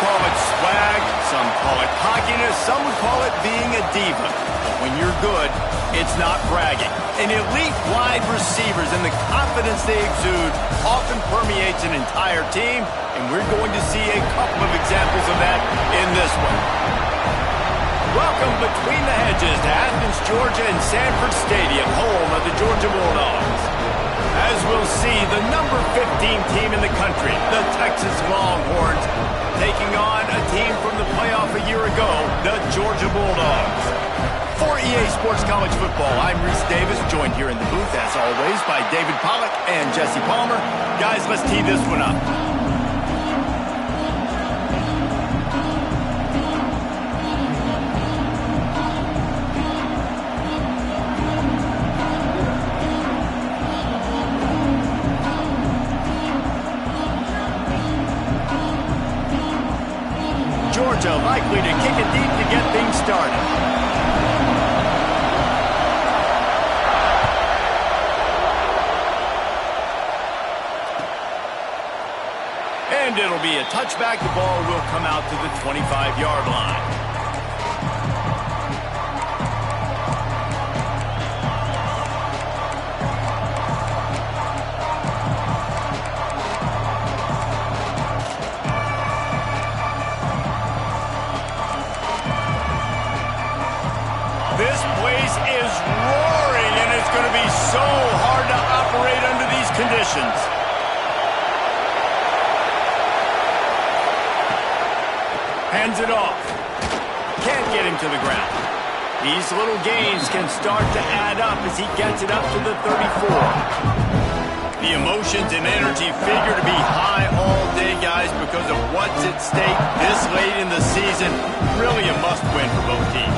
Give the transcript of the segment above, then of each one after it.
call it swag, some call it cockiness, some would call it being a diva. But when you're good, it's not bragging. An elite wide receivers and the confidence they exude often permeates an entire team, and we're going to see a couple of examples of that in this one. Welcome between the hedges to Athens, Georgia and Sanford Stadium, home of the Georgia Bulldogs. As we'll see, the number 15 team in the country, the Texas Longhorns, taking on a team from the playoff a year ago, the Georgia Bulldogs. For EA Sports College Football, I'm Reese Davis, joined here in the booth, as always, by David Pollack and Jesse Palmer. Guys, let's tee this one up. Georgia likely to kick it deep to get things started. And it'll be a touchback. The ball will come out to the 25-yard line. This place is roaring, and it's going to be so hard to operate under these conditions. Hands it off. Can't get him to the ground. These little gains can start to add up as he gets it up to the 34. The emotions and energy figure to be high all day, guys, because of what's at stake this late in the season. Really a must-win for both teams.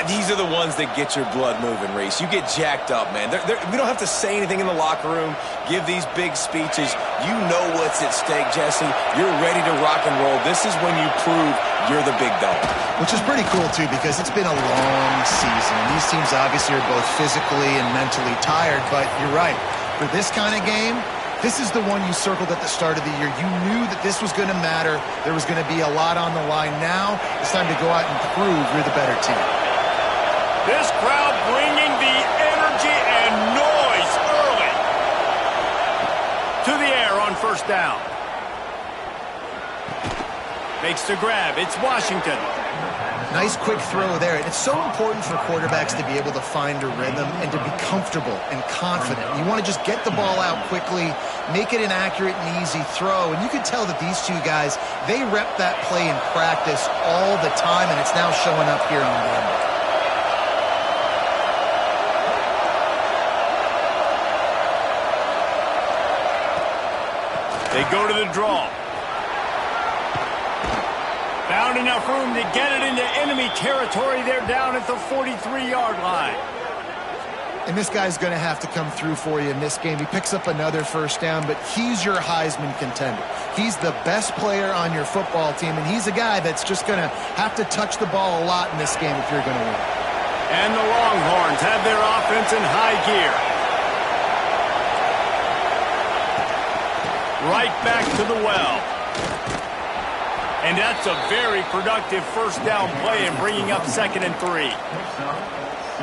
These are the ones that get your blood moving, Reese. You get jacked up, man. We don't have to say anything in the locker room, give these big speeches. You know what's at stake, Jesse. You're ready to rock and roll. This is when you prove you're the big dog. Which is pretty cool, too, because it's been a long season. These teams obviously are both physically and mentally tired, but you're right. For this kind of game, this is the one you circled at the start of the year. You knew that this was going to matter. There was going to be a lot on the line. Now it's time to go out and prove you're the better team. This crowd bringing the energy and noise early. To the air on first down. Makes the grab. It's Washington. Nice quick throw there. And it's so important for quarterbacks to be able to find a rhythm and to be comfortable and confident. You want to just get the ball out quickly, make it an accurate and easy throw. And you can tell that these two guys, they rep that play in practice all the time, and it's now showing up here on game. They go to the draw. Found enough room to get it into enemy territory. They're down at the 43-yard line. And this guy's going to have to come through for you in this game. He picks up another first down, but he's your Heisman contender. He's the best player on your football team, and he's a guy that's just going to have to touch the ball a lot in this game if you're going to win. And the Longhorns have their offense in high gear. Right back to the well. And that's a very productive first down play and bringing up 2nd and 3.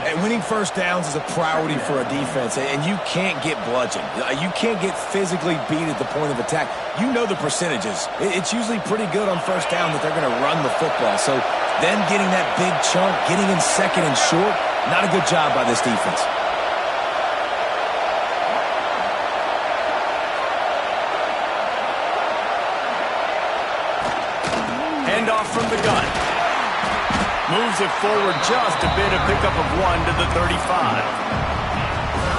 And winning first downs is a priority for a defense, and you can't get bludgeoned. You can't get physically beat at the point of attack. You know the percentages. It's usually pretty good on first down that they're going to run the football. So them getting that big chunk, getting in 2nd and short, not a good job by this defense. Handoff from the gun. Moves it forward just a bit, a pickup of 1 to the 35.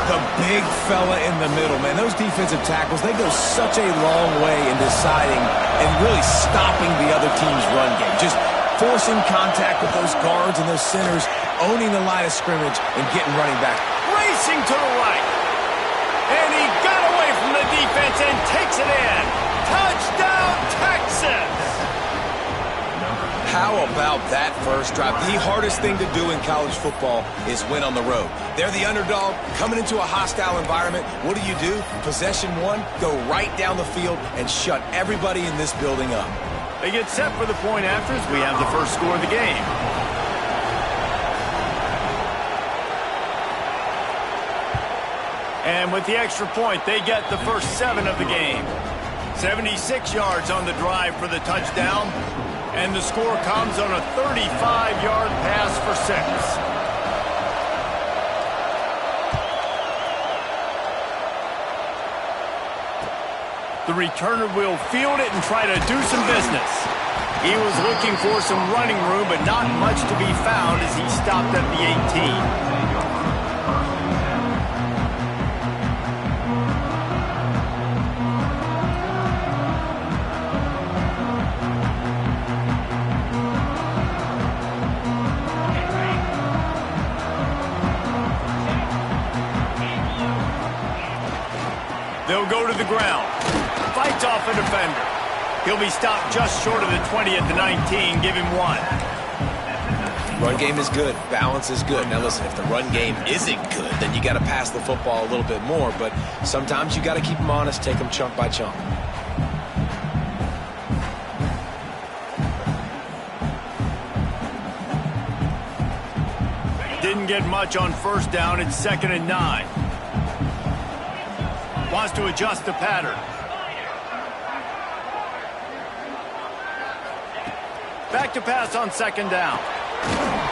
The big fella in the middle, man. Those defensive tackles, they go such a long way in deciding and really stopping the other team's run game. Just forcing contact with those guards and those centers, owning the line of scrimmage, and getting running back. Racing to the right. And he got away from the defense and takes it in. Touchdown, Texas! How about that first drive? The hardest thing to do in college football is win on the road. They're the underdog, coming into a hostile environment. What do? Possession one, go right down the field and shut everybody in this building up. They get set for the point after as we have the first score of the game. And with the extra point, they get the first 7 of the game. 76 yards on the drive for the touchdown. And the score comes on a 35-yard pass for 6. The returner will field it and try to do some business. He was looking for some running room, but not much to be found as he stopped at the 18. They'll go to the ground. Fights off a defender. He'll be stopped just short of the 20 at the 19. Give him 1. Run game is good. Balance is good. Now listen, if the run game isn't good, then you got to pass the football a little bit more. But sometimes you got to keep them honest, take them chunk by chunk. Didn't get much on first down. It's 2nd and 9. Wants to adjust the pattern. Back to pass on 2nd down.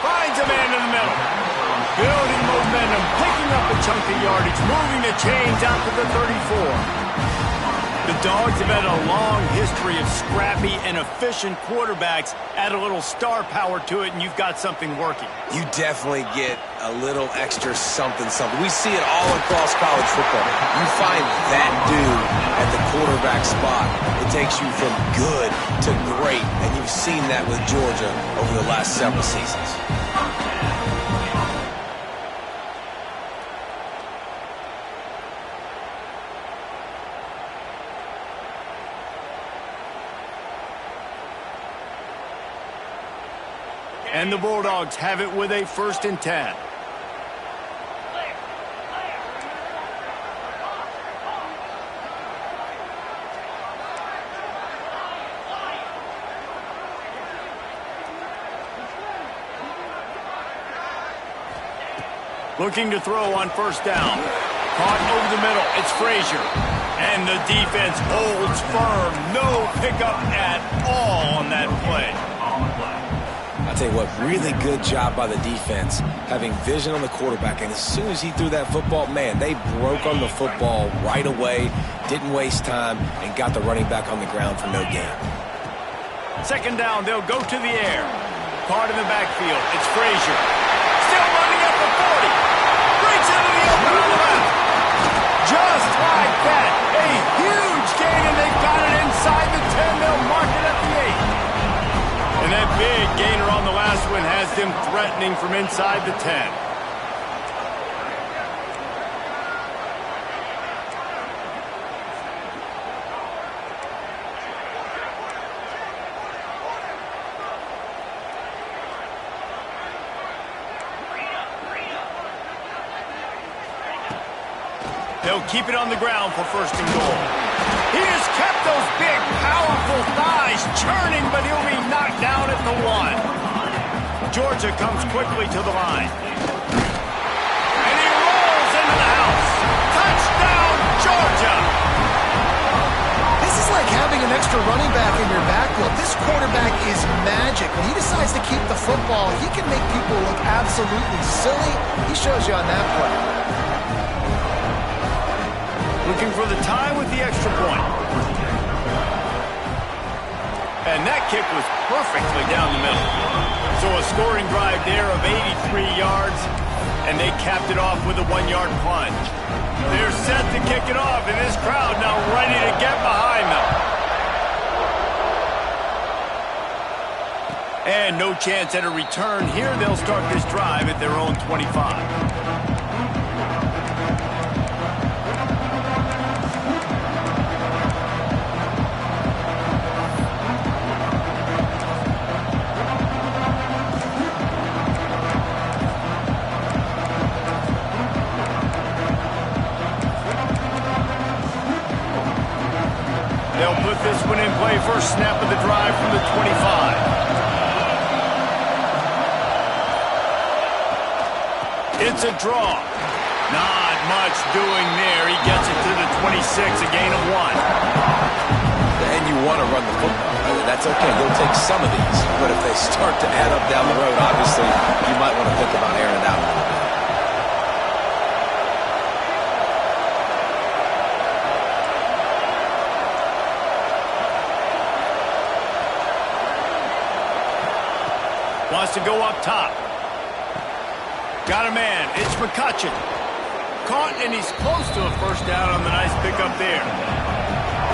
Finds a man in the middle. Building momentum, picking up a chunk of yardage, moving the chains out to the 34. The Dogs have had a long history of scrappy and efficient quarterbacks. Add a little star power to it, and you've got something working. You definitely get a little extra something. We see it all across college football. You find that dude at the quarterback spot. It takes you from good to great, and you've seen that with Georgia over the last several seasons. And the Bulldogs have it with a 1st and 10. Looking to throw on 1st down. Caught over the middle. It's Frazier. And the defense holds firm. No pickup at all on that play. I'll tell you what, really good job by the defense, having vision on the quarterback. And as soon as he threw that football, man, they broke on the football right away, didn't waste time, and got the running back on the ground for no gain. 2nd down, they'll go to the air. Caught in the backfield. It's Frazier. Still running up the 40. Breaks into the open on the left. Just like that, a huge gain, and they've got it inside the 10. They'll mark it at the 8. And that big gainer on the last one has them threatening from inside the 10. They'll keep it on the ground for 1st and goal. He has kept those big, powerful thighs churning, but he'll be knocked down at the 1. Georgia comes quickly to the line. And he rolls into the house. Touchdown, Georgia! This is like having an extra running back in your backfield. This quarterback is magic. When he decides to keep the football, he can make people look absolutely silly. He shows you on that play. Looking for the tie with the extra point. And that kick was perfectly down the middle. So a scoring drive there of 83 yards, and they capped it off with a 1-yard plunge. They're set to kick it off, and this crowd now ready to get behind them. And no chance at a return here. They'll start this drive at their own 25. They'll put this one in play. First snap of the drive from the It's a draw. Not much doing there. He gets it to the 26, a gain of 1. And you want to run the football. That's okay. You'll take some of these. But if they start to add up down the road, obviously, you might want to think about airing it out a little bit. Wants to go up top. Got a man. It's McCutcheon. Caught, and he's close to a first down on the nice pickup there.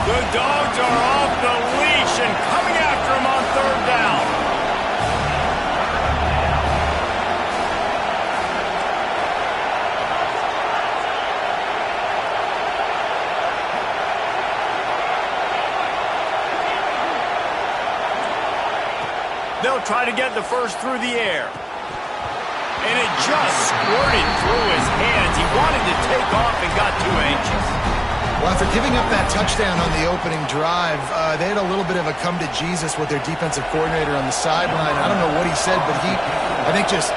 The Dogs are off the leash and coming after him on third down. They'll try to get the first through the air. And it just squirted through his hands. He wanted to take off and got too anxious. Well, after giving up that touchdown on the opening drive, they had a little bit of a come to Jesus with their defensive coordinator on the sideline. I don't know what he said, but he, I think, just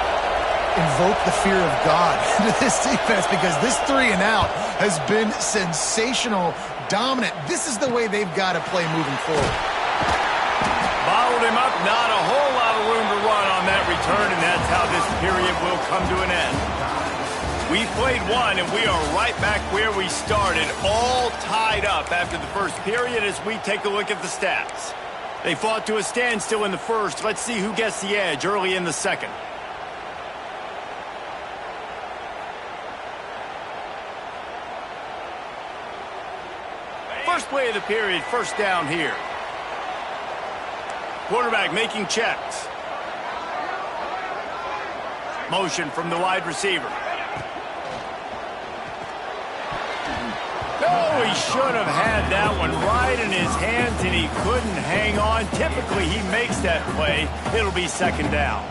invoked the fear of God into this defense, because this 3 and out has been sensational, dominant. This is the way they've got to play moving forward. Bottled him up, not a whole lot of room to run on that return, and that's how this period will come to an end. We played one, and we are right back where we started, all tied up after the first period as we take a look at the stats. They fought to a standstill in the first. Let's see who gets the edge early in the second. First play of the period, first down here. Quarterback making checks. Motion from the wide receiver. Oh, he should have had that one right in his hands, and he couldn't hang on. Typically, he makes that play. It'll be second down.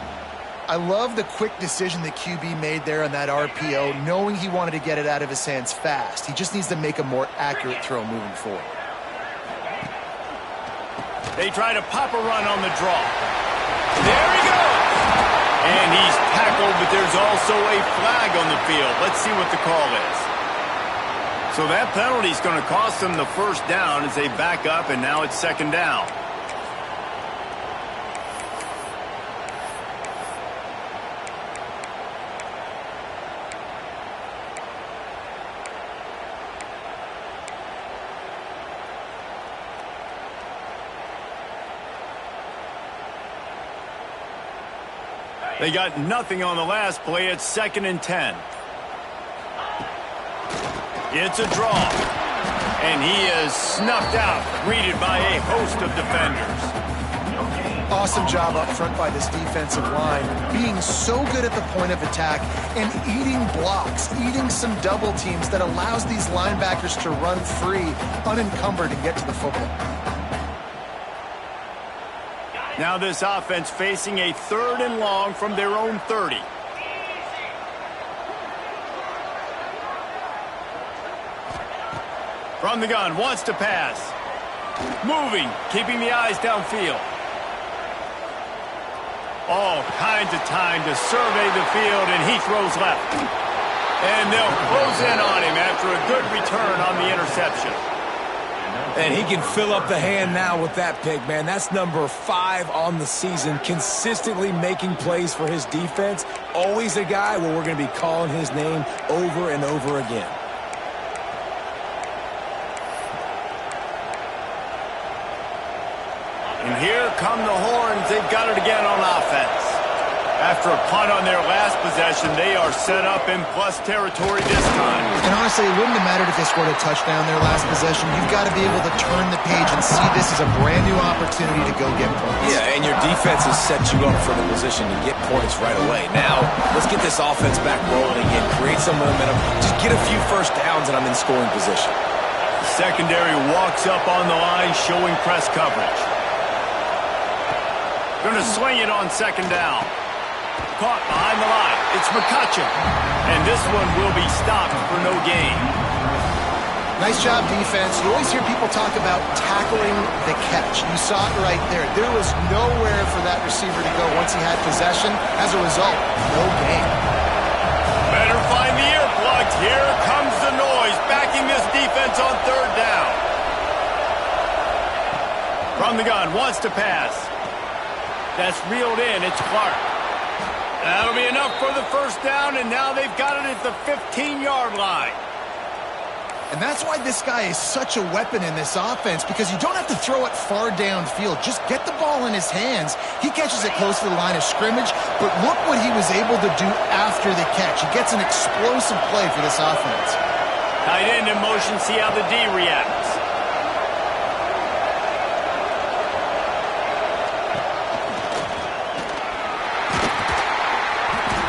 I love the quick decision that QB made there on that RPO, knowing he wanted to get it out of his hands fast. He just needs to make a more accurate throw moving forward. They try to pop a run on the draw. There he goes. And he's tackled, but there's also a flag on the field. Let's see what the call is. So that penalty is going to cost them the first down as they back up, and now it's second down. They got nothing on the last play. It's 2nd and 10. It's a draw. And he is snuffed out, greeted by a host of defenders. Awesome job up front by this defensive line, being so good at the point of attack and eating blocks, eating some double teams that allows these linebackers to run free, unencumbered, and get to the football. Now this offense facing a 3rd and long from their own 30. From the gun, wants to pass. Moving, keeping the eyes downfield. All kinds of time to survey the field, and he throws left. And they'll close in on him after a good return on the interception. And he can fill up the hand now with that pick, man. That's number 5 on the season, consistently making plays for his defense. Always a guy where we're going to be calling his name over and over again. And here come the horns. They've got it again on offense. After a punt on their last possession, they are set up in plus territory this time. And honestly, it wouldn't have mattered if they scored a touchdown their last possession. You've got to be able to turn the page and see this as a brand new opportunity to go get points. Yeah, and your defense has set you up for the position to get points right away. Now, let's get this offense back rolling again, create some momentum, just get a few first downs, and I'm in scoring position. Secondary walks up on the line, showing press coverage. Going to swing it on second down. Caught behind the line. It's McCutcheon. And this one will be stopped for no gain. Nice job, defense. You always hear people talk about tackling the catch. You saw it right there. There was nowhere for that receiver to go once he had possession. As a result, no gain. Better And here comes the noise, backing this defense on third down. From the gun, wants to pass. That's reeled in. It's Clark. That'll be enough for the first down, and now they've got it at the 15-yard line. And that's why this guy is such a weapon in this offense, because you don't have to throw it far downfield. Just get the ball in his hands. He catches it close to the line of scrimmage, but look what he was able to do after the catch. He gets an explosive play for this offense. Tight end in motion, see how the D reacts.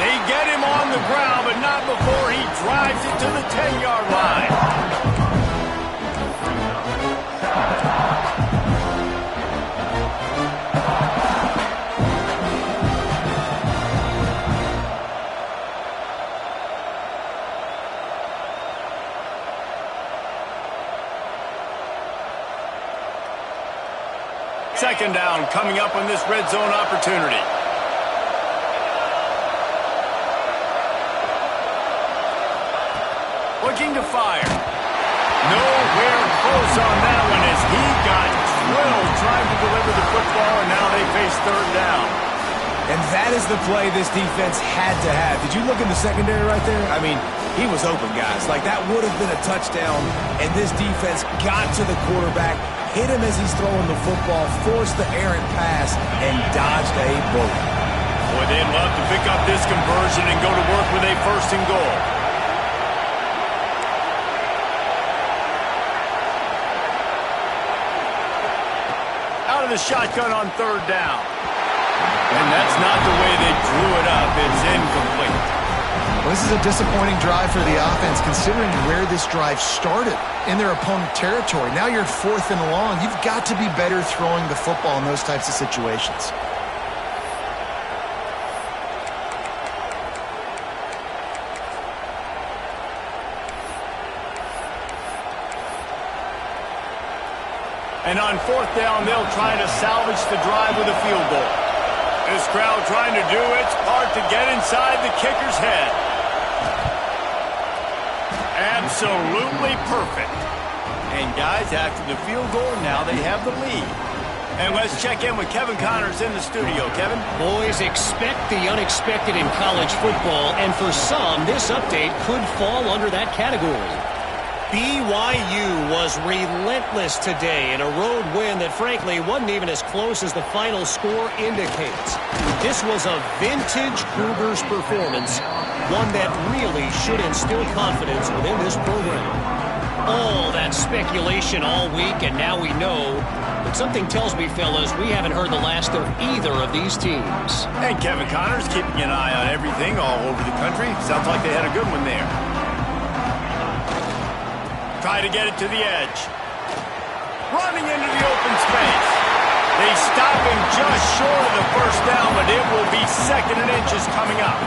They get him on the ground, but not before he drives it to the 10-yard line. Second down coming up on this red zone opportunity. Looking to fire. Nowhere close on that one as he got drilled trying to deliver the football, and now they face third down. And that is the play this defense had to have. Did you look in the secondary right there? I mean, he was open, guys. Like, that would have been a touchdown, and this defense got to the quarterback, hit him as he's throwing the football, forced the errant pass, and dodged a bullet. Boy, they'd love to pick up this conversion and go to work with a first and goal. Out of the shotgun on third down. And that's not the way they drew it up. It's incomplete. Well, this is a disappointing drive for the offense, considering where this drive started in their opponent territory. Now you're 4th and long. You've got to be better throwing the football in those types of situations. And on 4th down, they'll try to salvage the drive with a field goal. This crowd trying to do its part to get inside the kicker's head. Absolutely perfect. And guys, after the field goal, now they have the lead. And let's check in with Kevin Connors in the studio. Kevin? Boys, expect the unexpected in college football, and for some, this update could fall under that category. BYU was relentless today in a road win that, frankly, wasn't even as close as the final score indicates. This was a vintage Cougars performance, one that really should instill confidence within this program. All that speculation all week, and now we know. But something tells me, fellas, we haven't heard the last of either of these teams. And Kevin Connors keeping an eye on everything all over the country. Sounds like they had a good one there. Try to get it to the edge. Running into the open space. They stop him just short of the first down, but it will be 2nd and inches coming up.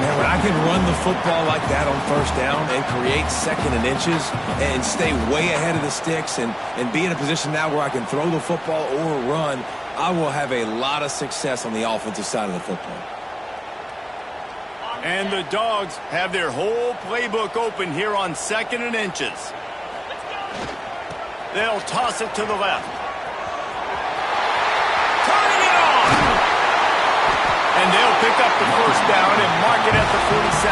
Man, when I can run the football like that on first down and create 2nd and inches and stay way ahead of the sticks and be in a position now where I can throw the football or run, I will have a lot of success on the offensive side of the football. And the Dogs have their whole playbook open here on 2nd and inches. They'll toss it to the left. Turning it on! And they'll pick up the first down and mark it at the 47.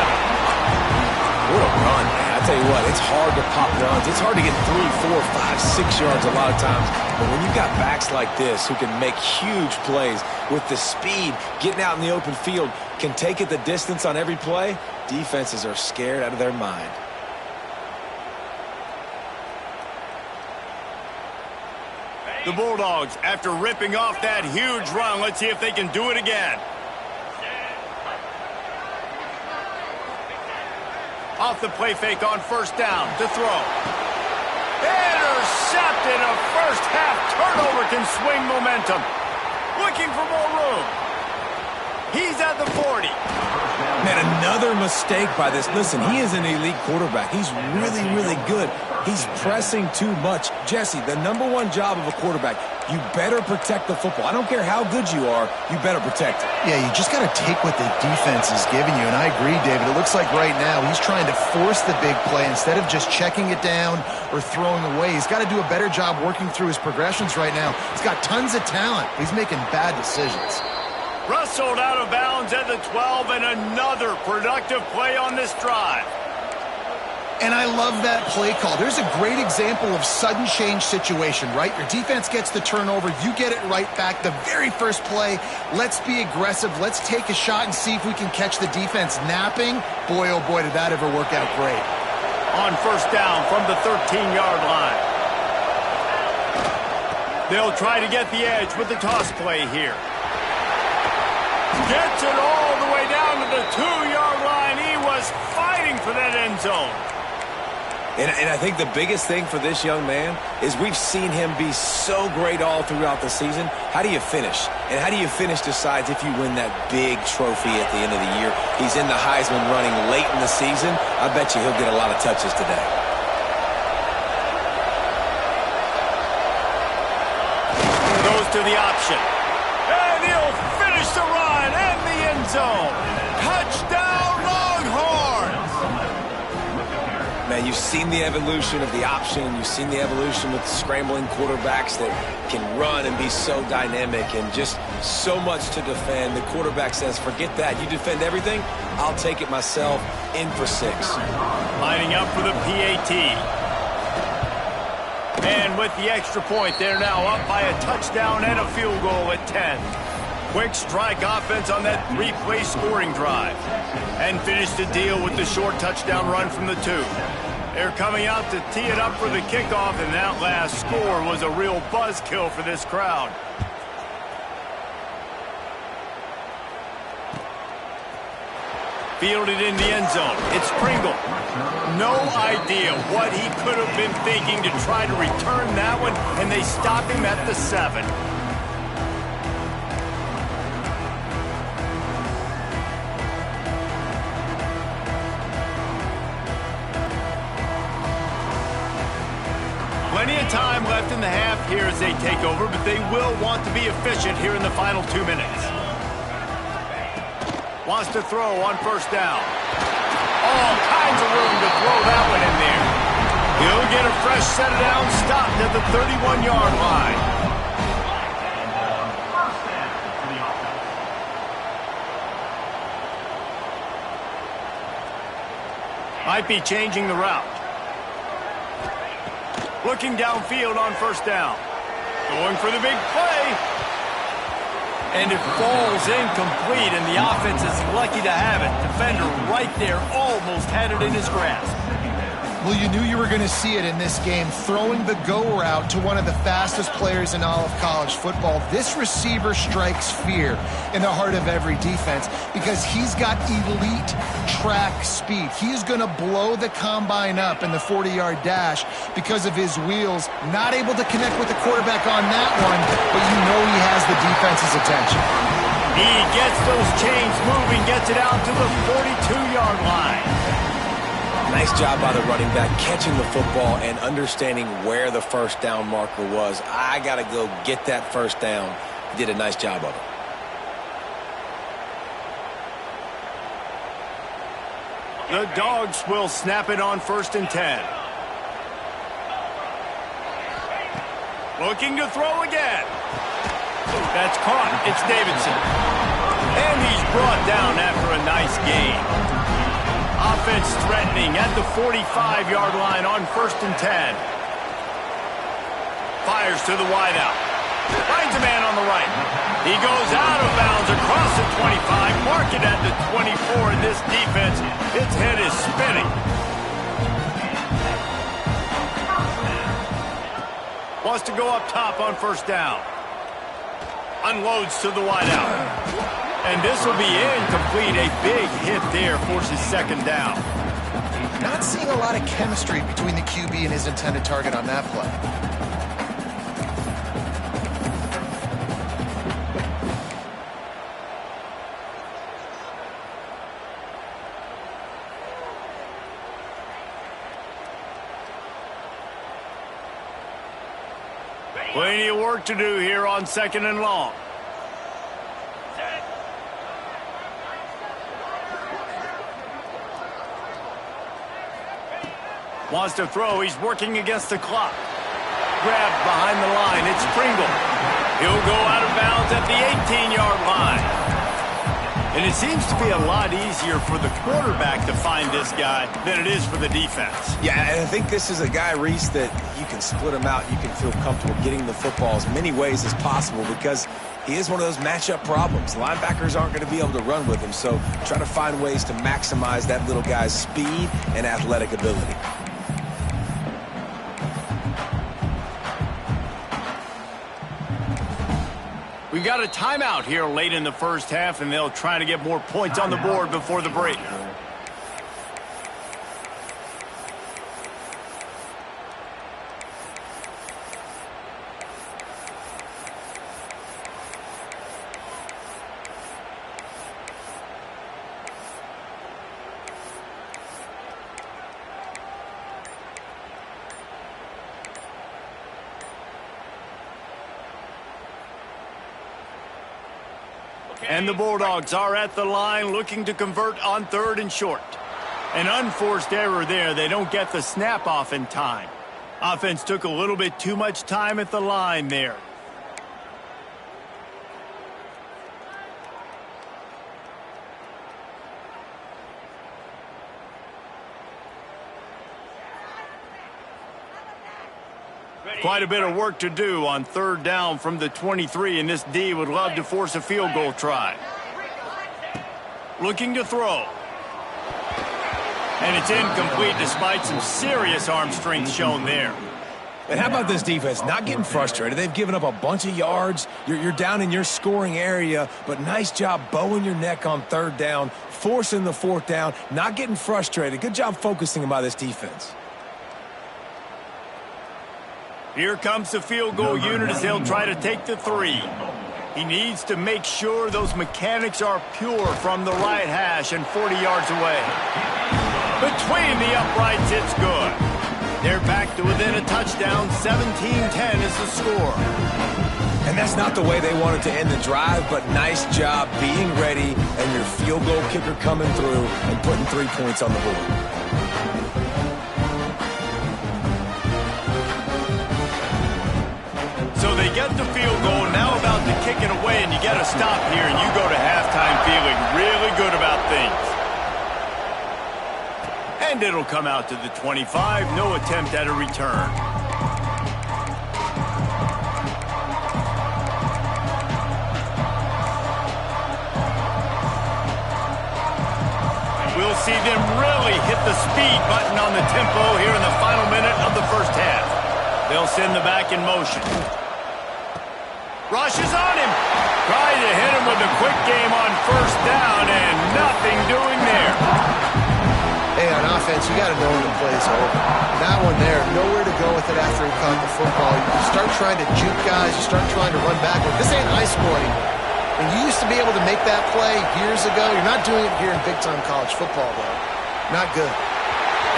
What a run, man. I tell you what, it's hard to pop runs. It's hard to get 3, 4, 5, 6 yards a lot of times. But when you've got backs like this who can make huge plays with the speed, getting out in the open field, can take it the distance on every play, defenses are scared out of their mind. The Bulldogs, after ripping off that huge run, let's see if they can do it again. Off the play fake on first down to throw. Intercepted. A first half turnover can swing momentum. Looking for more room. He's at the 40. Man, another mistake by this. Listen, he is an elite quarterback. He's really, really good. He's pressing too much. Jesse, the #1 job of a quarterback, You better protect the football. I don't care how good you are, you better protect it. Yeah, you just got to take what the defense is giving you, and I agree, David. It looks like right now he's trying to force the big play instead of just checking it down or throwing away. He's got to do a better job working through his progressions right now. He's got tons of talent. He's making bad decisions. Wrestled out of bounds at the 12, and another productive play on this drive. And I love that play call. There's a great example of sudden change situation, right? Your defense gets the turnover. You get it right back. The very first play, let's be aggressive. Let's take a shot and see if we can catch the defense napping. Boy, oh boy, did that ever work out great. On first down from the 13-yard line. They'll try to get the edge with the toss play here. Gets it all the way down to the 2-yard line. He was fighting for that end zone. And I think the biggest thing for this young man is we've seen him be so great all throughout the season. How do you finish? And how do you finish decides if you win that big trophy at the end of the year. He's in the Heisman running late in the season. I bet you he'll get a lot of touches today. Goes to the option. And he'll finish the run and the end zone. Touchdown, Longhorns! Man, you've seen the evolution of the option. You've seen the evolution with scrambling quarterbacks that can run and be so dynamic and just so much to defend. The quarterback says, forget that. You defend everything, I'll take it myself. In for 6. Lining up for the PAT. And with the extra point, they're now up by a touchdown and a field goal at 10. Quick strike offense on that 3-play scoring drive. And finished the deal with the short touchdown run from the 2. They're coming out to tee it up for the kickoff, and that last score was a real buzzkill for this crowd. Fielded in the end zone. It's Pringle. No idea what he could have been thinking to try to return that one, and they stop him at the 7. Plenty of time left in the half here as they take over, but they will want to be efficient here in the final 2 minutes. Wants to throw on first down. All kinds of room to throw that one in there. He'll get a fresh set down, stopped at the 31-yard line. Might be changing the route. Looking downfield on first down. Going for the big play. And it falls incomplete, and the offense is lucky to have it. Defender right there almost had it in his grasp. Well, you knew you were going to see it in this game, throwing the go route to one of the fastest players in all of college football. This receiver strikes fear in the heart of every defense because he's got elite track speed. He's going to blow the combine up in the 40-yard dash because of his wheels. Not able to connect with the quarterback on that one, but you know he has the defense's attention. He gets those chains moving, gets it out to the 42-yard line. Nice job by the running back, catching the football and understanding where the first down marker was. I got to go get that first down. He did a nice job of it. The Dogs will snap it on 1st and 10. Looking to throw again. That's caught. It's Davidson. And he's brought down after a nice gain. Offense threatening at the 45-yard line on 1st and 10. Fires to the wideout. Finds a man on the right. He goes out of bounds across the 25. Mark it at the 24. And this defense, its head is spinning. Wants to go up top on first down. Unloads to the wideout. And this will be incomplete. A big hit there forces second down. Not seeing a lot of chemistry between the QB and his intended target on that play. Plenty of work to do here on 2nd and long. Wants to throw. He's working against the clock. Grabbed behind the line. It's Pringle. He'll go out of bounds at the 18-yard line. And it seems to be a lot easier for the quarterback to find this guy than it is for the defense. Yeah, and I think this is a guy, Reese, that you can split him out. You can feel comfortable getting the football as many ways as possible because he is one of those matchup problems. Linebackers aren't going to be able to run with him, so try to find ways to maximize that little guy's speed and athletic ability. We've got a timeout here late in the first half, and they'll try to get more points on the board before the break. And the Bulldogs are at the line looking to convert on 3rd and short. An unforced error there. They don't get the snap off in time. Offense took a little bit too much time at the line there. Quite a bit of work to do on 3rd down from the 23, and this D would love to force a field goal try. Looking to throw. And it's incomplete despite some serious arm strength shown there. And how about this defense? Not getting frustrated. They've given up a bunch of yards. You're down in your scoring area, but nice job bowing your neck on 3rd down, forcing the 4th down, not getting frustrated. Good job focusing by this defense. Here comes the field goal unit as they'll try to take the 3. He needs to make sure those mechanics are pure from the right hash and 40 yards away. Between the uprights, it's good. They're back to within a touchdown. 17-10 is the score. And that's not the way they wanted to end the drive, but nice job being ready and your field goal kicker coming through and putting 3 points on the board. So they get the field goal, now about to kick it away, and you get a stop here, and you go to halftime feeling really good about things. And it'll come out to the 25, no attempt at a return. We'll see them really hit the speed button on the tempo here in the final minute of the first half. They'll send the back in motion. Rushes on him. Trying to hit him with a quick game on 1st down, and nothing doing there. Hey, on offense, you got to know when the play's over. That one there, nowhere to go with it after he caught the football. You start trying to juke guys. You start trying to run backward. This ain't high school anymore. And you used to be able to make that play years ago. You're not doing it here in big-time college football, though. Not good.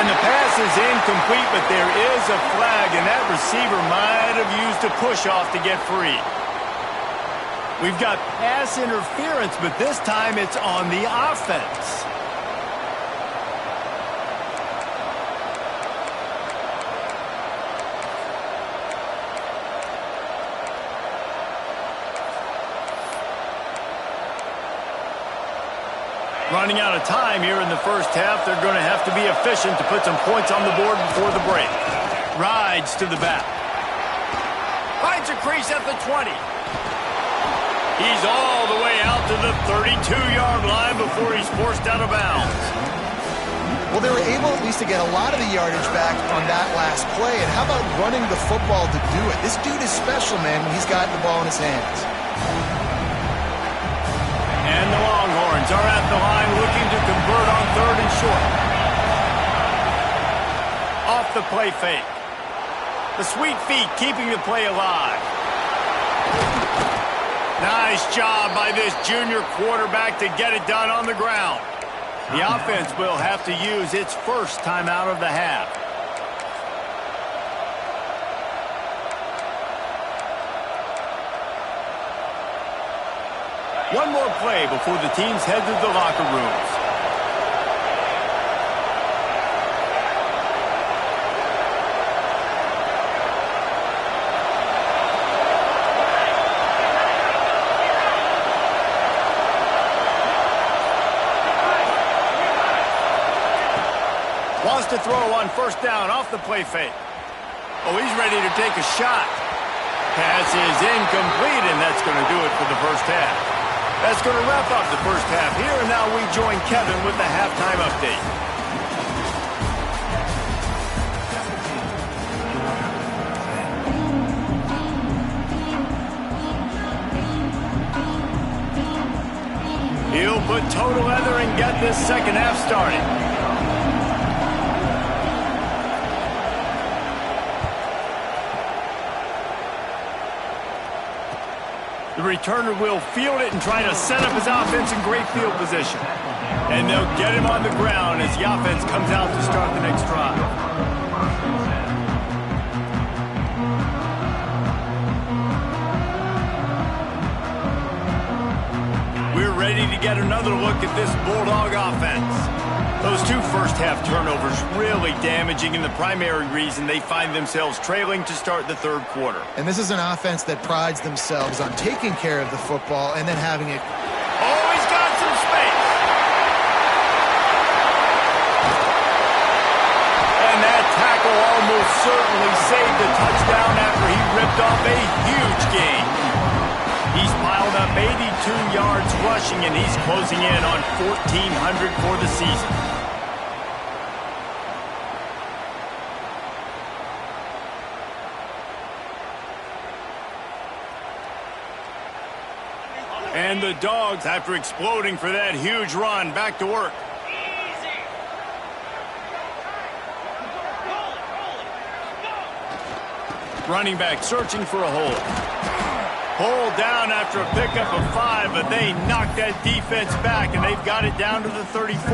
And the pass is incomplete, but there is a flag, and that receiver might have used a push-off to get free. We've got pass interference, but this time it's on the offense. Running out of time here in the first half. They're going to have to be efficient to put some points on the board before the break. Rides to the back. Finds a crease at the 20. He's all the way out to the 32-yard line before he's forced out of bounds. Well, they were able at least to get a lot of the yardage back on that last play. And how about running the football to do it? This dude is special, man, when he's got the ball in his hands. And the Longhorns are at the line looking to convert on 3rd and short. Off the play fake. The sweet feet keeping the play alive. Nice job by this junior quarterback to get it done on the ground. The offense will have to use its first timeout of the half. One more play before the teams head to the locker rooms. Wants to throw on first down off the play fake. Oh, he's ready to take a shot. Pass is incomplete, and that's going to do it for the first half. That's going to wrap up the first half here, and now we join Kevin with the halftime update. He'll put toe to leather and get this second half started. The returner will field it and try to set up his offense in great field position. And they'll get him on the ground as the offense comes out to start the next drive. We're ready to get another look at this Bulldog offense. Those two first-half turnovers really damaging, and the primary reason they find themselves trailing to start the third quarter. And this is an offense that prides themselves on taking care of the football and then having it. Oh, he's got some space. And that tackle almost certainly saved the touchdown after he ripped off a huge gain. He's piled up 82 yards rushing, and he's closing in on 1,400 for the season. And the Dogs, after exploding for that huge run, back to work. Running back searching for a hole. Pulled down after a pickup of 5, but they knocked that defense back, and they've got it down to the 34.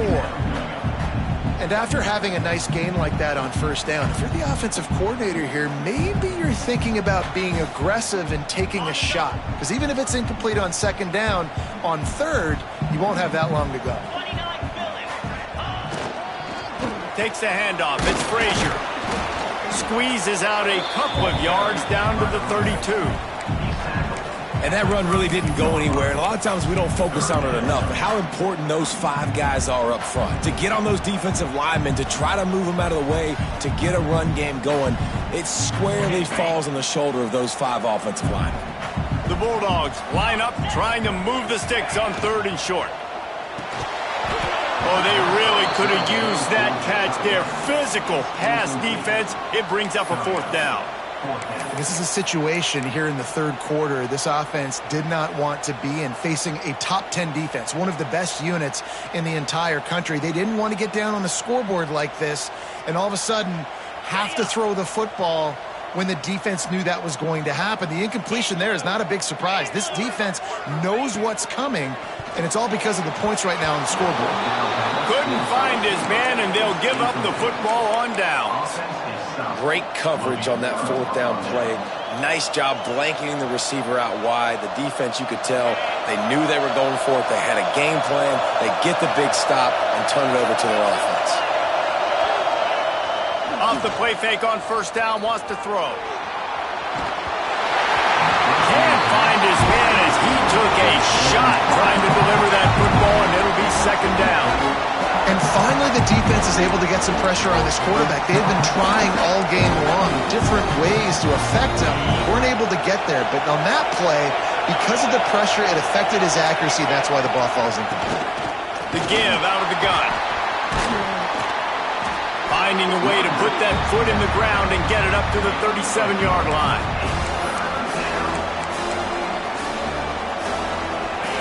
And after having a nice gain like that on first down, if you're the offensive coordinator here, maybe you're thinking about being aggressive and taking a shot. Because even if it's incomplete on second down, on third, you won't have that long to go. Takes the handoff. It's Frazier. Squeezes out a couple of yards down to the 32. And that run really didn't go anywhere. And a lot of times we don't focus on it enough. But how important those 5 guys are up front. To get on those defensive linemen, to try to move them out of the way, to get a run game going, it squarely falls on the shoulder of those 5 offensive linemen. The Bulldogs line up, trying to move the sticks on third and short. Oh, they really could have used that catch there. Physical pass defense. It brings up a fourth down. This is a situation here in the third quarter this offense did not want to be in, facing a top 10 defense, one of the best units in the entire country. They didn't want to get down on the scoreboard like this and all of a sudden have to throw the football when the defense knew that was going to happen. The incompletion there is not a big surprise. This defense knows what's coming, and it's all because of the points right now on the scoreboard. Couldn't find his man, and they'll give up the football on downs. Great coverage on that fourth down play. Nice job blanketing the receiver out wide. The defense, you could tell, they knew they were going for it. They had a game plan. They get the big stop and turn it over to their offense. Off the play fake on first down, wants to throw. Can't find his man as he took a shot trying to deliver that football, and it'll be second down. And finally, the defense is able to get some pressure on this quarterback. They've been trying all game long different ways to affect him. Weren't able to get there. But on that play, because of the pressure, it affected his accuracy. That's why the ball falls incomplete. The give out of the gun. Finding a way to put that foot in the ground and get it up to the 37-yard line.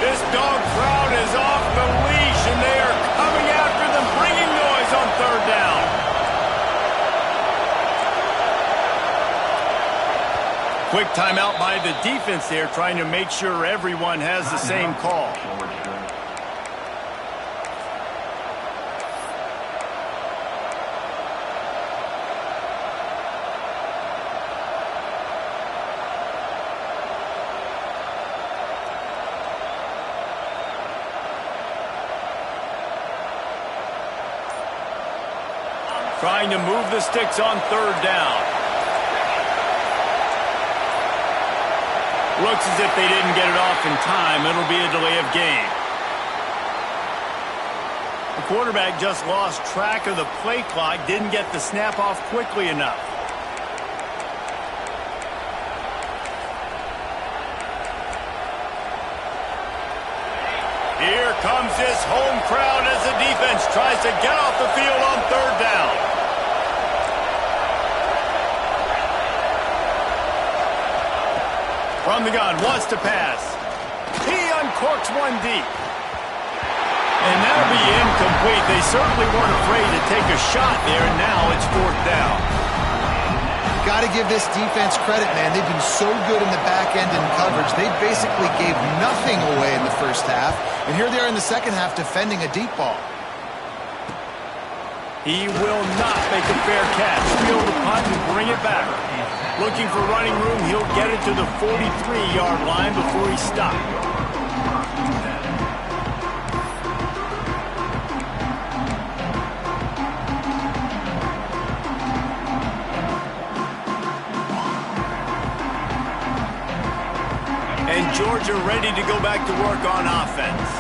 This dog crowd is off the leash, and they are coming after them, bringing noise on third down. Quick timeout by the defense there, trying to make sure everyone has the same call. Trying to move the sticks on third down. Looks as if they didn't get it off in time. It'll be a delay of game. The quarterback just lost track of the play clock, didn't get the snap off quickly enough. Here comes this home crowd as the defense tries to get off the field on third down. From the gun, wants to pass. He uncorks one deep. And that'll be incomplete. They certainly weren't afraid to take a shot there, and now it's fourth down. Got to give this defense credit, man. They've been so good in the back end in coverage. They basically gave nothing away in the first half, and here they are in the second half defending a deep ball. He will not make a fair catch. Field the punt and bring it back. Looking for running room, he'll get it to the 43-yard line before he stops. And Georgia ready to go back to work on offense.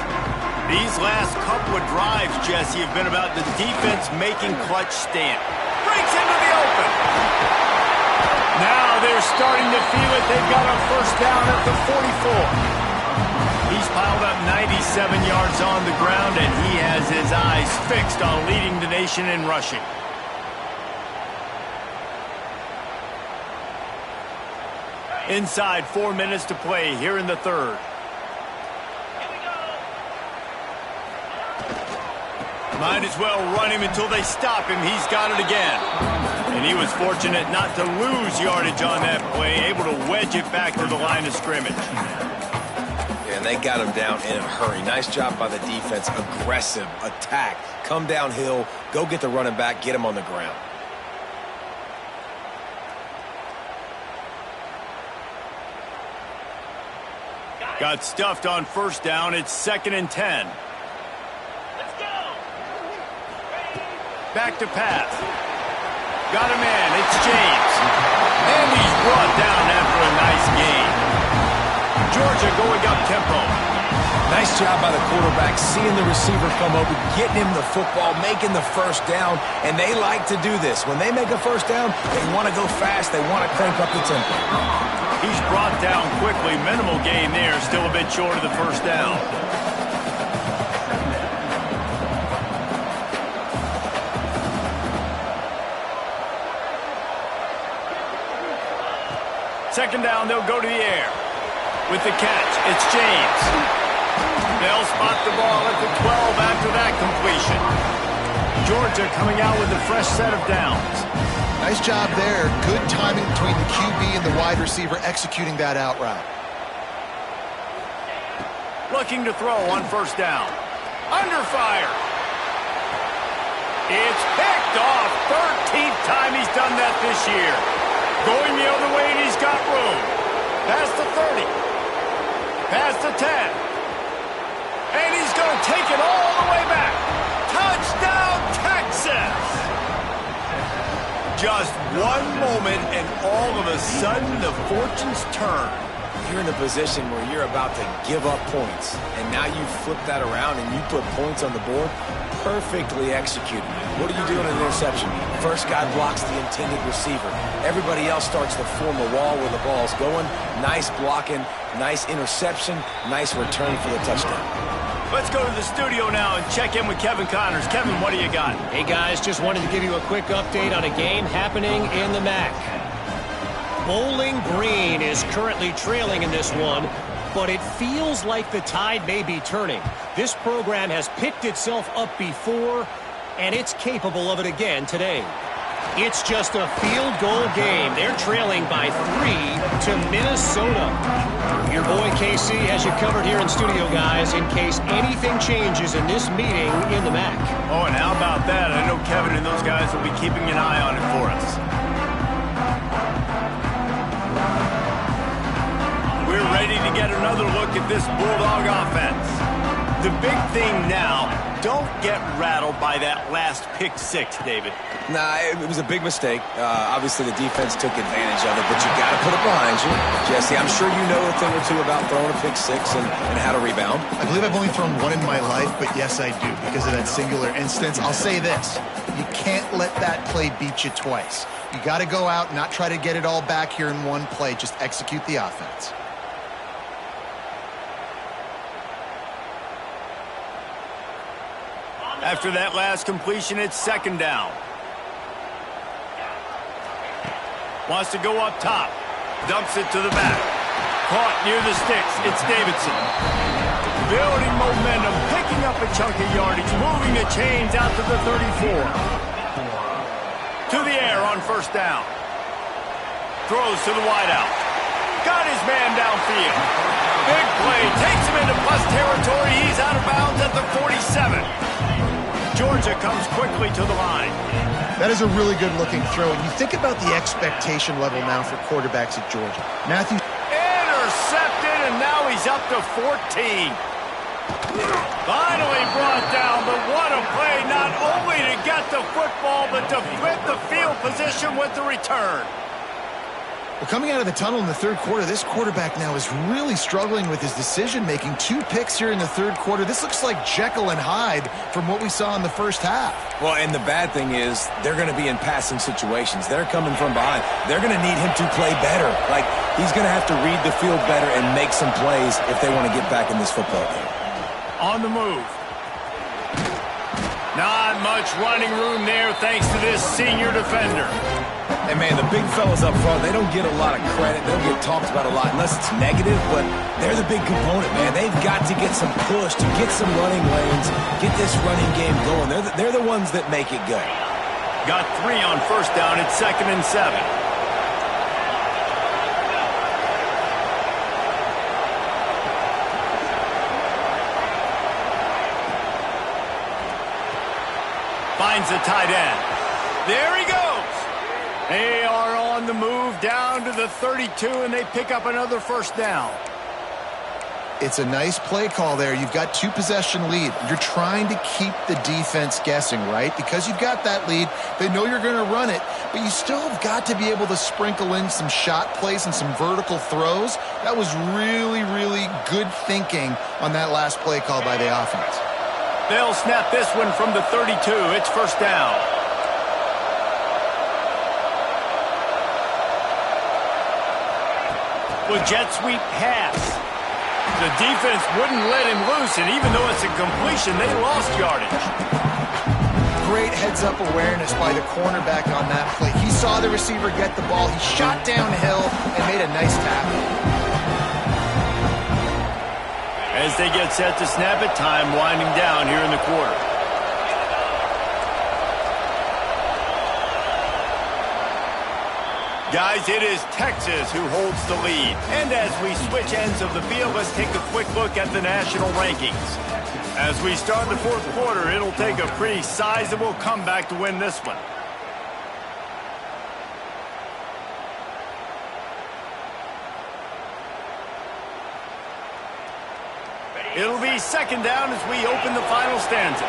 These last couple of drives, Jesse, have been about the defense making clutch stand. Breaks into the open. Now they're starting to feel it. They've got a first down at the 44. He's piled up 97 yards on the ground, and he has his eyes fixed on leading the nation in rushing. Inside 4 minutes to play here in the third. Might as well run him until they stop him. He's got it again. And he was fortunate not to lose yardage on that play, able to wedge it back to the line of scrimmage. Yeah, and they got him down in a hurry. Nice job by the defense. Aggressive attack. Come downhill, go get the running back, get him on the ground. Got stuffed on first down. It's 2nd and 10. Back to pass. Got a man. It's James. And he's brought down after a nice gain. Georgia going up tempo. Nice job by the quarterback, seeing the receiver come open, getting him the football, making the first down, and they like to do this. When they make a first down, they want to go fast, they want to crank up the tempo. He's brought down quickly. Minimal gain there, still a bit short of the first down. Second down, they'll go to the air. With the catch, it's James. They'll spot the ball at the 12 after that completion. Georgia coming out with a fresh set of downs. Nice job there. Good timing between the QB and the wide receiver executing that out route. Looking to throw on first down. Under fire. It's picked off. 13th time he's done that this year. Going the other way, and he's got room. Past the 30. Past the 10. And he's going to take it all the way back. Touchdown, Texas! Just one moment, and all of a sudden, the fortunes turn. You're in a position where you're about to give up points, and now you flip that around and you put points on the board. Perfectly executed. What are you doing in an interception? First guy blocks the intended receiver. Everybody else starts to form a wall where the ball's going. Nice blocking, nice interception, nice return for the touchdown. Let's go to the studio now and check in with Kevin Connors. Kevin, what do you got? Hey, guys, just wanted to give you a quick update on a game happening in the MAC. Bowling Green is currently trailing in this one, but it feels like the tide may be turning. This program has picked itself up before, and it's capable of it again today. It's just a field goal game. They're trailing by 3 to Minnesota. Your boy KC has you covered here in studio, guys, in case anything changes in this meeting in the MAC. Oh, and how about that? I know Kevin and those guys will be keeping an eye on it for us. We're ready to get another look at this Bulldog offense. The big thing now, don't get rattled by that last pick six, David. Nah, it was a big mistake. Obviously, the defense took advantage of it, but you got to put it behind you. Jesse, I'm sure you know a thing or two about throwing a pick six and how to rebound. I believe I've only thrown one in my life, but yes, I do, because of that singular instance. I'll say this. You can't let that play beat you twice. You got to go out and not try to get it all back here in one play. Just execute the offense. After that last completion, it's second down. Wants to go up top. Dumps it to the back. Caught near the sticks. It's Davidson. Building momentum, picking up a chunk of yardage, moving the chains out to the 34. To the air on first down. Throws to the wideout. Got his man downfield. Big play. Takes him into plus territory. He's out of bounds at the 47. Georgia comes quickly to the line. That is a really good-looking throw. And you think about the expectation level now for quarterbacks at Georgia. Matthew. Intercepted, and now he's up to 14. Finally brought down, but what a play, not only to get the football, but to flip the field position with the return. Well, coming out of the tunnel in the third quarter, this quarterback now is really struggling with his decision-making. 2 picks here in the third quarter. This looks like Jekyll and Hyde from what we saw in the first half. Well, and the bad thing is they're going to be in passing situations. They're coming from behind. They're going to need him to play better. Like, he's going to have to read the field better and make some plays if they want to get back in this football game. On the move. Not much running room there thanks to this senior defender. Hey, man, the big fellas up front, they don't get a lot of credit. They don't get talked about a lot unless it's negative, but they're the big component, man. They've got to get some push, to get some running lanes, get this running game going. They're the ones that make it go. Got 3 on first down. It's 2nd and 7. Finds the tight end. There he goes. They are on the move down to the 32, and they pick up another first down. It's a nice play call there. You've got 2-possession lead. You're trying to keep the defense guessing, right? Because you've got that lead. They know you're going to run it, but you still have got to be able to sprinkle in some shot plays and some vertical throws. That was really, really good thinking on that last play call by the offense. They'll snap this one from the 32. It's first down. With jet sweep pass. The defense wouldn't let him loose, and even though it's a completion, they lost yardage. Great heads-up awareness by the cornerback on that play. He saw the receiver get the ball. He shot downhill and made a nice tackle. As they get set to snap it, time winding down here in the quarter. Guys, it is Texas who holds the lead. And as we switch ends of the field, let's take a quick look at the national rankings. As we start the fourth quarter, it'll take a pretty sizable comeback to win this one. It'll be second down as we open the final stanza.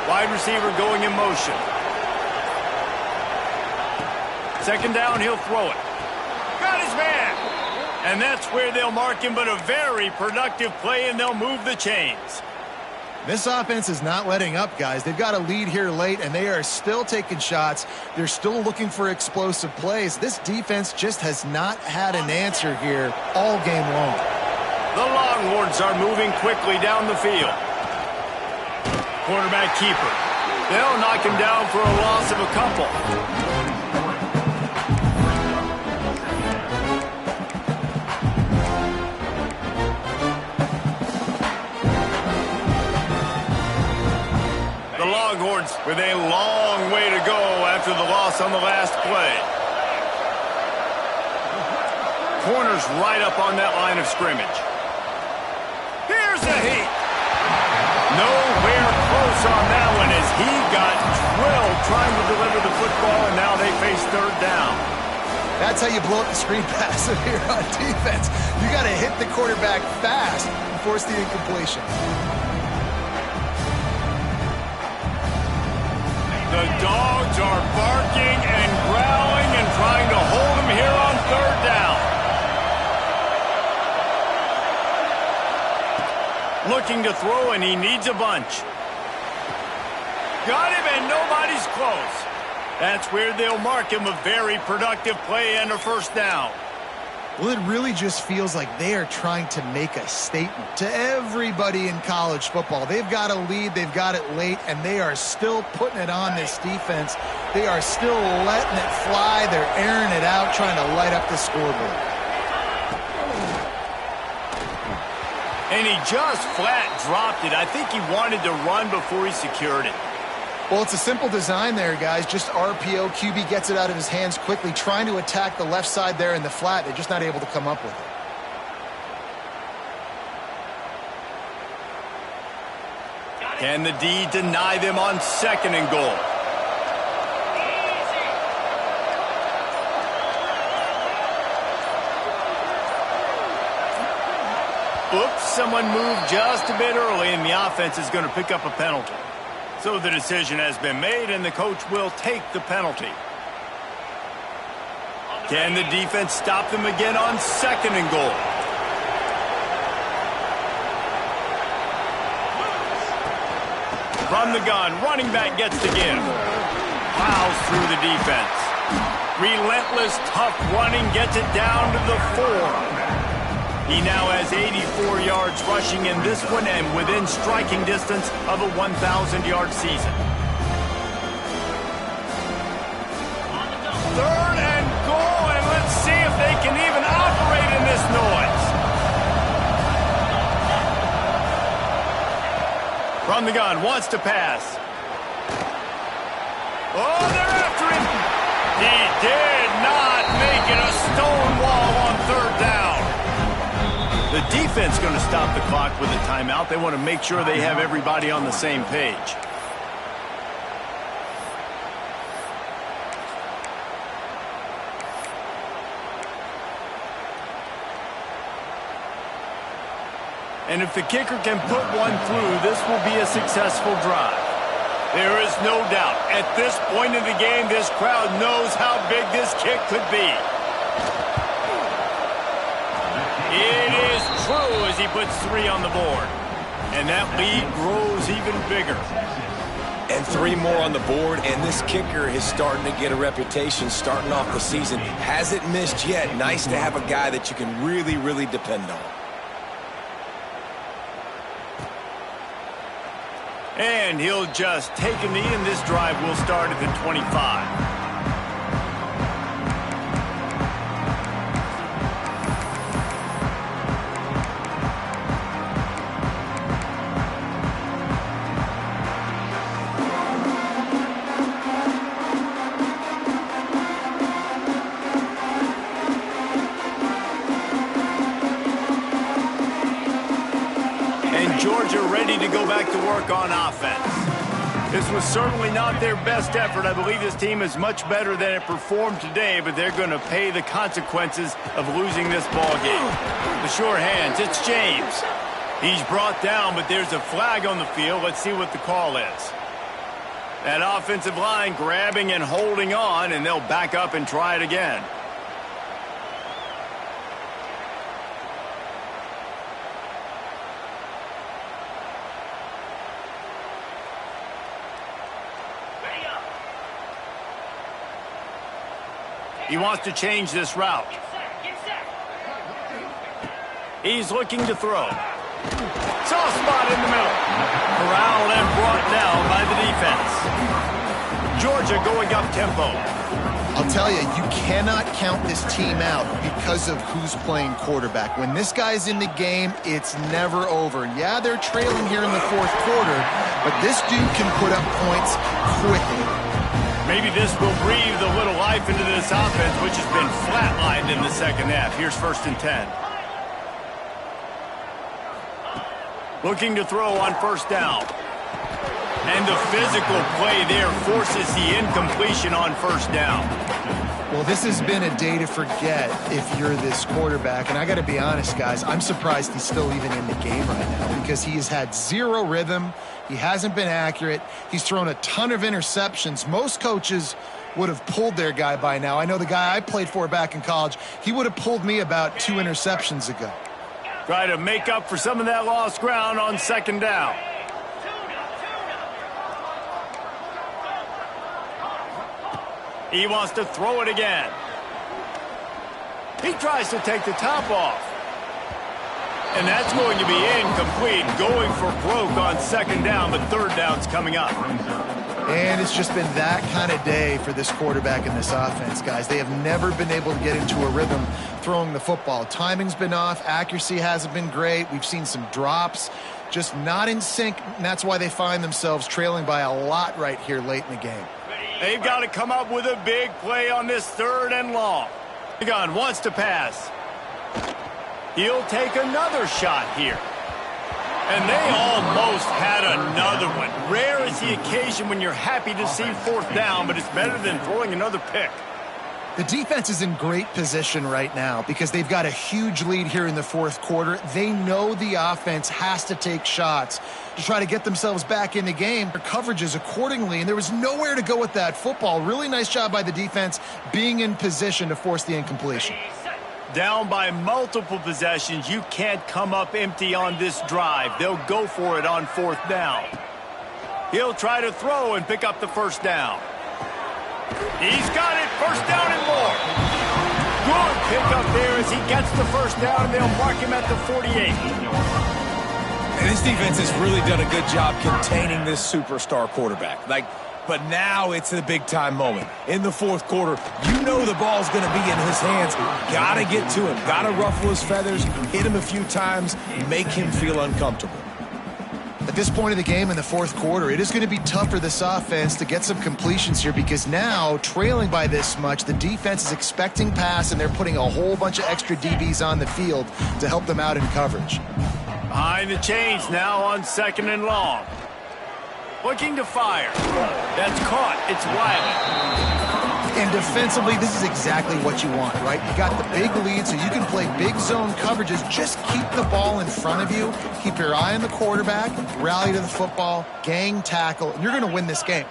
Wide receiver going in motion. Second down, he'll throw it. Got his man. And that's where they'll mark him, but a very productive play, and they'll move the chains. This offense is not letting up, guys. They've got a lead here late, and they are still taking shots. They're still looking for explosive plays. This defense just has not had an answer here all game long. The Longhorns are moving quickly down the field. Quarterback keeper. They'll knock him down for a loss of a couple. The Longhorns with a long way to go after the loss on the last play. Corners right up on that line of scrimmage. Here's a heat. Nowhere close on that one as he got drilled trying to deliver the football, and now they face third down. That's how you blow up the screen pass here on defense. You got to hit the quarterback fast and force the incompletion. The dogs are barking and growling and trying to hold him here on third down. Looking to throw, and he needs a bunch. Got him, and nobody's close. That's where they'll mark him a very productive play and a first down. Well, it really just feels like they are trying to make a statement to everybody in college football. They've got a lead, they've got it late, and they are still putting it on this defense. They are still letting it fly. They're airing it out, trying to light up the scoreboard. And he just flat dropped it. I think he wanted to run before he secured it. Well, it's a simple design there, guys. Just RPO. QB gets it out of his hands quickly, trying to attack the left side there in the flat. They're just not able to come up with it. Can the D deny them on second and goal? Oops, someone moved just a bit early, and the offense is going to pick up a penalty. So the decision has been made, and the coach will take the penalty. Can the defense stop them again on second and goal? From the gun, running back gets the give. Plows through the defense. Relentless, tough running gets it down to the 4. He now has 84 yards rushing in this one and within striking distance of a 1,000-yard season. Third and goal, and let's see if they can even operate in this noise. From the gun, wants to pass. Oh, they're after him. He did not make it a stone wall on third down. The defense going to stop the clock with a timeout. They want to make sure they have everybody on the same page. And if the kicker can put one through, this will be a successful drive. There is no doubt. At this point in the game, this crowd knows how big this kick could be. It is true as he puts 3 on the board. And that lead grows even bigger. And 3 more on the board, and this kicker is starting to get a reputation starting off the season. Hasn't missed yet. Nice to have a guy that you can really, really depend on. And he'll just take a knee, and this drive will start at the 25. Georgia ready to go back to work on offense. This was certainly not their best effort. I believe this team is much better than it performed today, but they're going to pay the consequences of losing this ball game. The sure hands, it's James. He's brought down, but there's a flag on the field. Let's see what the call is. That offensive line grabbing and holding on, and they'll back up and try it again. He wants to change this route. He's looking to throw. Soft spot in the middle. Corralled and brought down by the defense. Georgia going up tempo. I'll tell you, you cannot count this team out because of who's playing quarterback. When this guy's in the game, it's never over. Yeah, they're trailing here in the fourth quarter, but this dude can put up points quickly. Maybe this will breathe a little life into this offense, which has been flatlined in the second half. Here's 1st and 10. Looking to throw on first down. And the physical play there forces the incompletion on first down. Well, this has been a day to forget if you're this quarterback. And I got to be honest, guys, I'm surprised he's still even in the game right now because he has had zero rhythm. He hasn't been accurate. He's thrown a ton of interceptions. Most coaches would have pulled their guy by now. I know the guy I played for back in college, he would have pulled me about 2 interceptions ago. Try to make up for some of that lost ground on second down. He wants to throw it again. He tries to take the top off. And that's going to be incomplete, going for broke on second down, but third down's coming up. And it's just been that kind of day for this quarterback in this offense, guys. They have never been able to get into a rhythm throwing the football. Timing's been off. Accuracy hasn't been great. We've seen some drops, just not in sync, and that's why they find themselves trailing by a lot right here late in the game. They've got to come up with a big play on this 3rd and long. The gun wants to pass. He'll take another shot here. And they almost had another one. Rare is the occasion when you're happy to see 4th down, but it's better than throwing another pick. The defense is in great position right now because they've got a huge lead here in the 4th quarter. They know the offense has to take shots to try to get themselves back in the game. Their coverages accordingly, and there was nowhere to go with that football. Really nice job by the defense being in position to force the incompletion. Down by multiple possessions, you can't come up empty on this drive. They'll go for it on 4th down. He'll try to throw and pick up the 1st down. He's got it, 1st down and more. Good pick up there as he gets the 1st down, and they'll mark him at the 48. And this defense has really done a good job containing this superstar quarterback. But now it's the big-time moment. In the 4th quarter, you know the ball's going to be in his hands. Got to get to him. Got to ruffle his feathers, hit him a few times, make him feel uncomfortable. At this point of the game in the 4th quarter, it is going to be tough for this offense to get some completions here because now, trailing by this much, the defense is expecting pass, and they're putting a whole bunch of extra DBs on the field to help them out in coverage. Behind the chains now on 2nd and long. Looking to fire. That's caught. It's Wiley. And defensively, this is exactly what you want, right? You got the big lead, so you can play big zone coverages. Just keep the ball in front of you. Keep your eye on the quarterback. Rally to the football. Gang tackle. And you're going to win this game.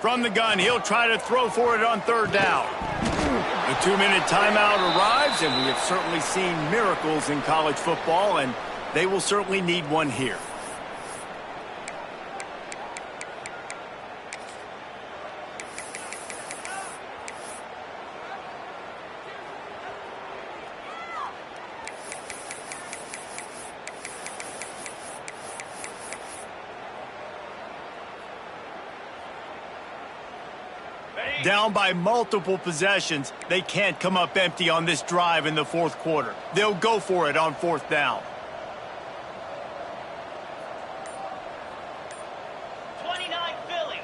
From the gun, he'll try to throw for it on 3rd down. The 2-minute timeout arrives, and we have certainly seen miracles in college football, and they will certainly need one here. Down by multiple possessions, they can't come up empty on this drive in the 4th quarter. They'll go for it on 4th down. 29 Phillies.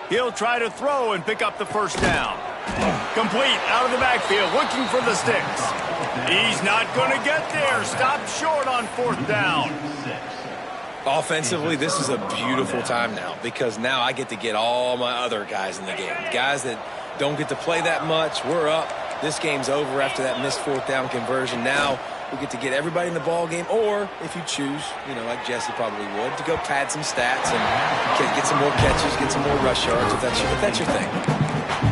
He'll try to throw and pick up the 1st down. Complete out of the backfield, looking for the sticks. He's not going to get there. Stopped short on 4th down. Offensively, this is a beautiful time now because now I get to get all my other guys in the game. Guys that don't get to play that much, we're up. This game's over after that missed 4th down conversion. Now we get to get everybody in the ball game, or if you choose, like Jesse probably would, to go pad some stats and get some more catches, get some more rush yards if that's your thing.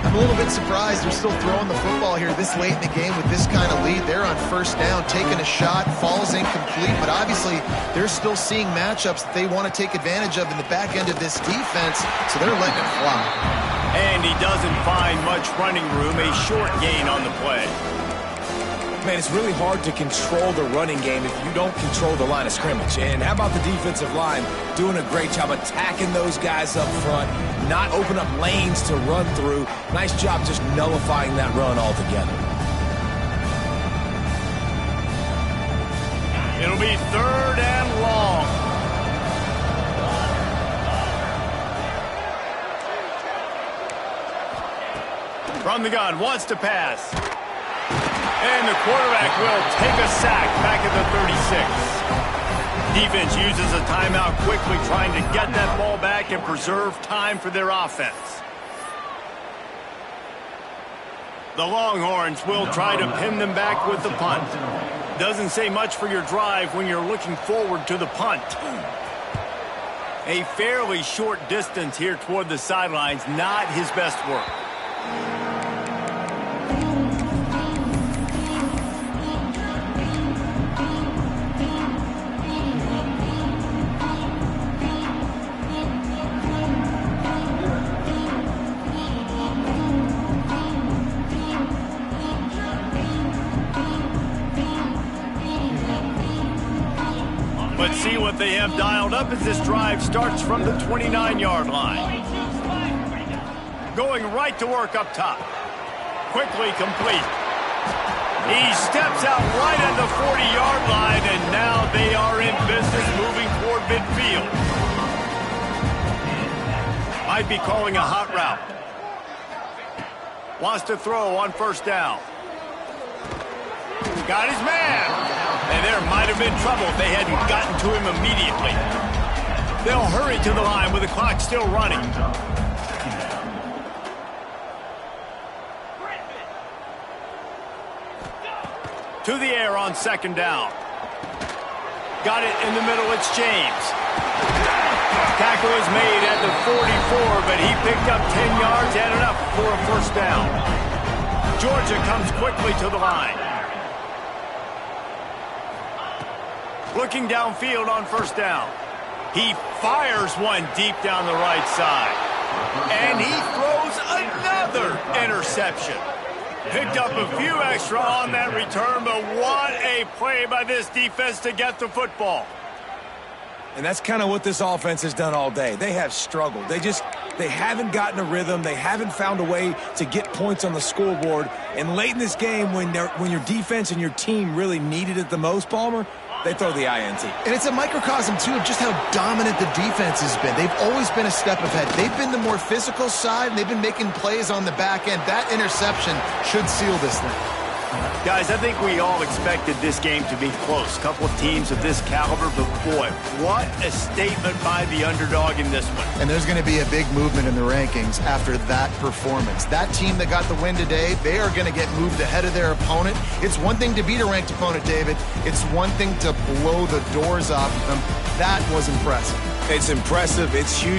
I'm a little bit surprised they're still throwing the football here this late in the game with this kind of lead. They're on 1st down, taking a shot, falls incomplete, but obviously they're still seeing matchups that they want to take advantage of in the back end of this defense, so they're letting it fly. And he doesn't find much running room, a short gain on the play. Man, it's really hard to control the running game if you don't control the line of scrimmage. And how about the defensive line doing a great job attacking those guys up front, not open up lanes to run through. Nice job just nullifying that run altogether. It'll be 3rd and long. From the gun, wants to pass. And the quarterback will take a sack back at the 36. Defense uses a timeout quickly, trying to get that ball back and preserve time for their offense. The Longhorns will try to pin them back with the punt. Doesn't say much for your drive when you're looking forward to the punt. A fairly short distance here toward the sidelines, not his best work. Let's see what they have dialed up as this drive starts from the 29-yard line. Going right to work up top. Quickly complete. He steps out right at the 40-yard line, and now they are in business moving toward midfield. Might be calling a hot route. Wants to throw on first down. Got his man. And there might have been trouble if they hadn't gotten to him immediately. They'll hurry to the line with the clock still running. To the air on second down. Got it in the middle. It's James. Tackle is made at the 44, but he picked up 10 yards and enough for a first down. Georgia comes quickly to the line. Looking downfield on first down. He fires one deep down the right side. And he throws another interception. Picked up a few extra on that return, but what a play by this defense to get the football. And that's kind of what this offense has done all day. They have struggled. They haven't gotten a rhythm. They haven't found a way to get points on the scoreboard. And late in this game, when your defense and your team really needed it the most, Palmer, they throw the INT. And it's a microcosm, too, of just how dominant the defense has been. They've always been a step ahead. They've been the more physical side, and they've been making plays on the back end. That interception should seal this thing. Guys, I think we all expected this game to be close. Couple of teams of this caliber, but boy, what a statement by the underdog in this one. And there's going to be a big movement in the rankings after that performance. That team that got the win today, they are going to get moved ahead of their opponent. It's one thing to beat a ranked opponent, David. It's one thing to blow the doors off of them. That was impressive. It's impressive. It's huge.